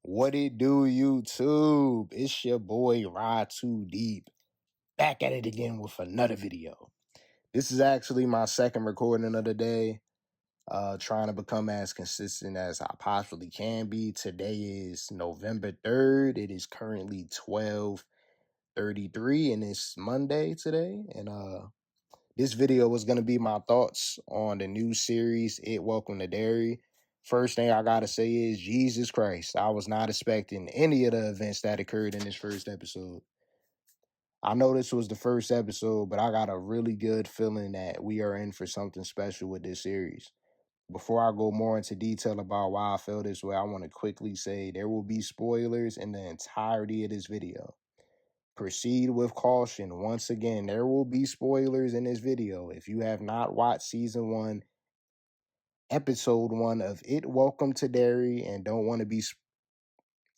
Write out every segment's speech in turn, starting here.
What it do, YouTube? It's your boy Ride Too Deep, back at it again with another video. This is actually my second recording of the day. Trying to become as consistent as I possibly can be. Today is November 3rd. It is currently 12:33, and it's Monday today. And this video was going to be my thoughts on the new series, Welcome to Derry. First thing I got to say is, Jesus Christ, I was not expecting any of the events that occurred in this first episode. I know this was the first episode, but I got a really good feeling that we are in for something special with this series. Before I go more into detail about why I feel this way, I want to quickly say there will be spoilers in the entirety of this video. Proceed with caution. Once again, there will be spoilers in this video. If you have not watched season 1, episode 1 of Welcome to Derry and don't want to be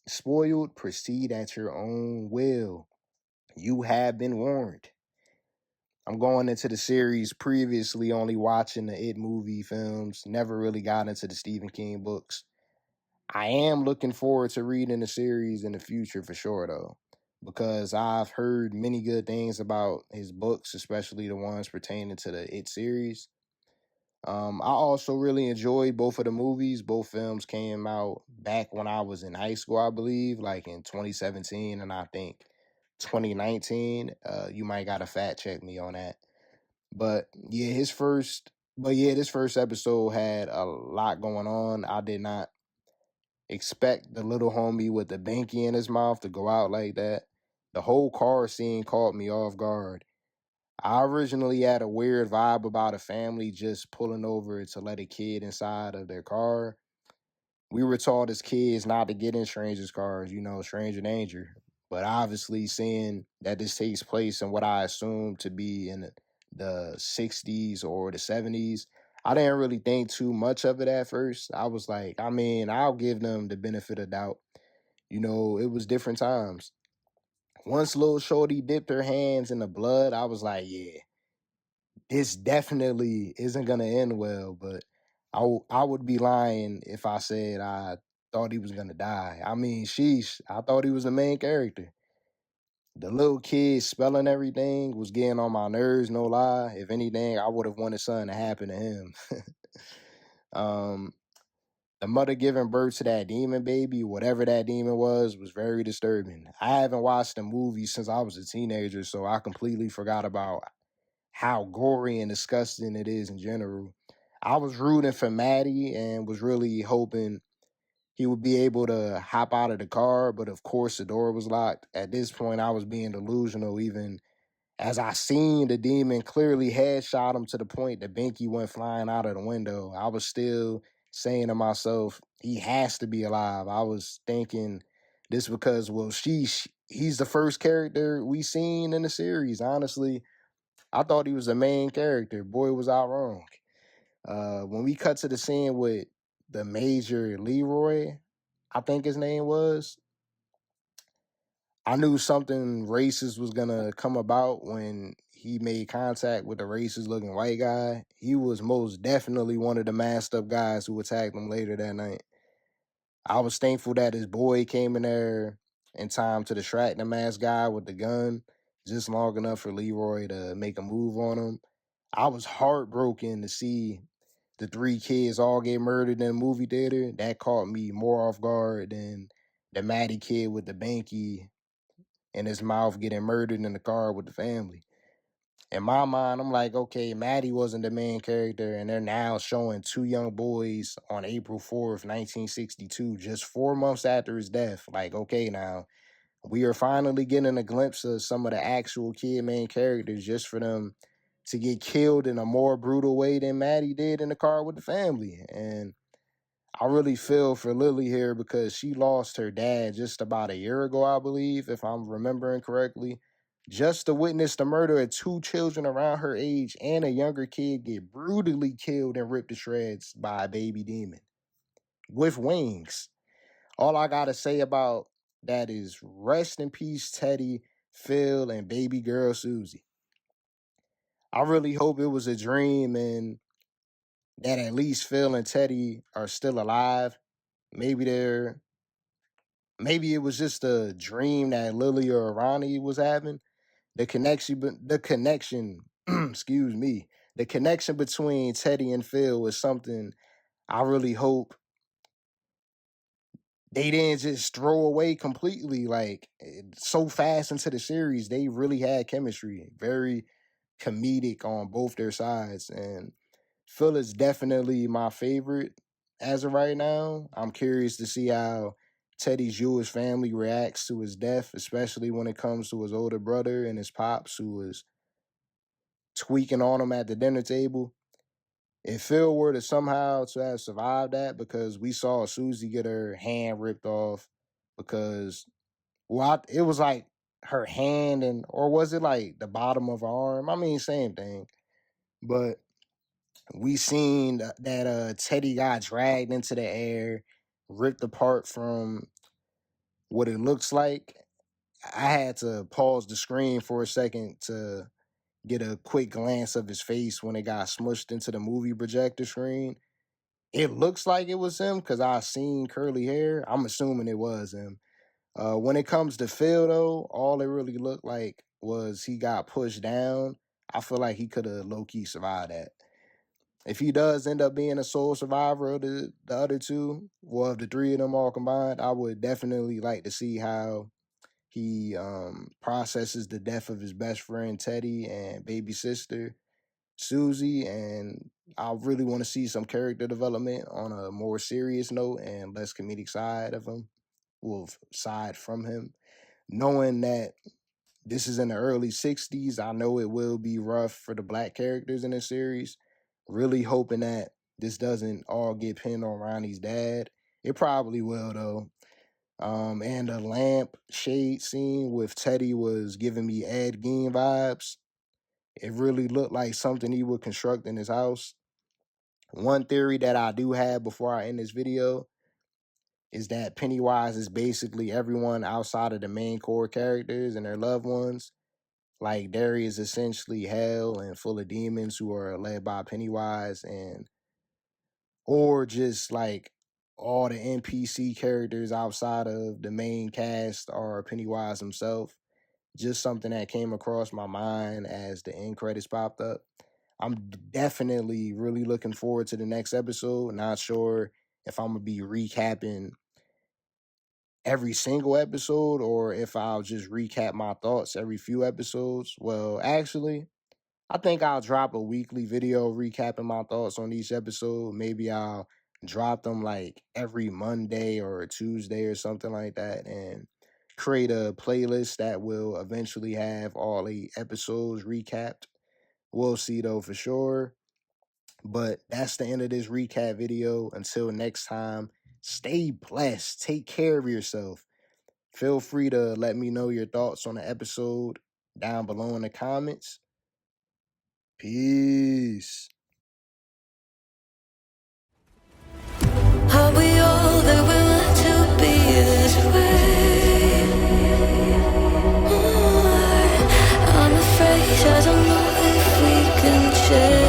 spoiled, proceed at your own will. You have been warned. I'm going into the series previously only watching the movie films, never really got into the Stephen King books. I am looking forward to reading the series in the future for sure, though, because I've heard many good things about his books, especially the ones pertaining to the series. I also really enjoyed both of the movies. Both films came out back when I was in high school, I believe, like in 2017 and I think 2019. You might gotta fact check me on that. But yeah, this first episode had a lot going on. I did not expect the little homie with the binky in his mouth to go out like that. The whole car scene caught me off guard. I originally had a weird vibe about a family just pulling over to let a kid inside of their car. We were taught as kids not to get in strangers' cars, stranger danger. But obviously, seeing that this takes place in what I assume to be in the 60s or the 70s, I didn't really think too much of it at first. I was like, I'll give them the benefit of doubt. It was different times. Once little shorty dipped her hands in the blood, I was like, yeah, this definitely isn't going to end well. But I would be lying if I said I thought he was going to die. Sheesh, I thought he was the main character. The little kid spelling everything was getting on my nerves, no lie. If anything, I would have wanted something to happen to him. The mother giving birth to that demon baby, whatever that demon was very disturbing. I haven't watched the movie since I was a teenager, so I completely forgot about how gory and disgusting it is in general. I was rooting for Maddie and was really hoping he would be able to hop out of the car, but of course the door was locked. At this point, I was being delusional, even as I seen the demon clearly headshot him to the point that Binky went flying out of the window. I was still saying to myself, he has to be alive. I was thinking this because, well, he's the first character we seen in the series. Honestly, I thought he was the main character. Boy, was I wrong. When we cut to the scene with the Major Leroy, I think his name was, I knew something racist was going to come about when he made contact with the racist looking white guy. He was most definitely one of the masked up guys who attacked him later that night. I was thankful that his boy came in there in time to distract the masked guy with the gun, just long enough for Leroy to make a move on him. I was heartbroken to see the 3 kids all get murdered in a movie theater. That caught me more off guard than the Maddie kid with the banky in his mouth getting murdered in the car with the family. In my mind, I'm like, okay, Maddie wasn't the main character, and they're now showing 2 young boys on April 4th, 1962, just 4 months after his death. Like, okay, now, we are finally getting a glimpse of some of the actual kid main characters just for them to get killed in a more brutal way than Maddie did in the car with the family. And I really feel for Lily here because she lost her dad just about a year ago, I believe, if I'm remembering correctly. Just to witness the murder of 2 children around her age and a younger kid get brutally killed and ripped to shreds by a baby demon with wings. All I gotta say about that is rest in peace, Teddy, Phil, and baby girl Susie. I really hope it was a dream and that at least Phil and Teddy are still alive. Maybe they're maybe it was just a dream that Lily or Ronnie was having. The connection, excuse me, the connection between Teddy and Phil was something I really hope they didn't just throw away completely. Like so fast into the series, they really had chemistry, very comedic on both their sides, and Phil is definitely my favorite as of right now. I'm curious to see how Teddy's Jewish family reacts to his death, especially when it comes to his older brother and his pops, who was tweaking on him at the dinner table. If Phil were to somehow to have survived that, because we saw Susie get her hand ripped off, because it was like her hand, and or was it like the bottom of her arm? I mean, same thing. But we seen that Teddy got dragged into the air, ripped apart from what it looks like. I had to pause the screen for a second to get a quick glance of his face when it got smushed into the movie projector screen. It looks like it was him because I seen curly hair. I'm assuming it was him. When it comes to Phil, though, all it really looked like was he got pushed down. I feel like he could have low-key survived that. If he does end up being a sole survivor of the other two, well, of the three of them all combined, I would definitely like to see how he processes the death of his best friend Teddy and baby sister Susie, and I really want to see some character development on a more serious note and less comedic side of him, well, side from him. Knowing that this is in the early 60s, I know it will be rough for the black characters in the series. Really hoping that this doesn't all get pinned on Ronnie's dad. It probably will, though. And the lamp shade scene with Teddy was giving me Ed Gein vibes. It really looked like something he would construct in his house. One theory that I do have before I end this video is that Pennywise is basically everyone outside of the main core characters and their loved ones. Like Derry is essentially hell and full of demons who are led by Pennywise, and or just like all the NPC characters outside of the main cast are Pennywise himself. Just something that came across my mind as the end credits popped up. I'm definitely really looking forward to the next episode. Not sure if I'm gonna be recapping every single episode or if I'll just recap my thoughts every few episodes. Well, actually, I think I'll drop a weekly video recapping my thoughts on each episode. Maybe I'll drop them like every Monday or Tuesday or something like that, and create a playlist that will eventually have all 8 episodes recapped. We'll see though for sure. But that's the end of this recap video. Until next time, stay blessed. Take care of yourself. Feel free to let me know your thoughts on the episode down below in the comments. Peace. Are we all that we're meant to be this way? I'm afraid I don't know if we can change.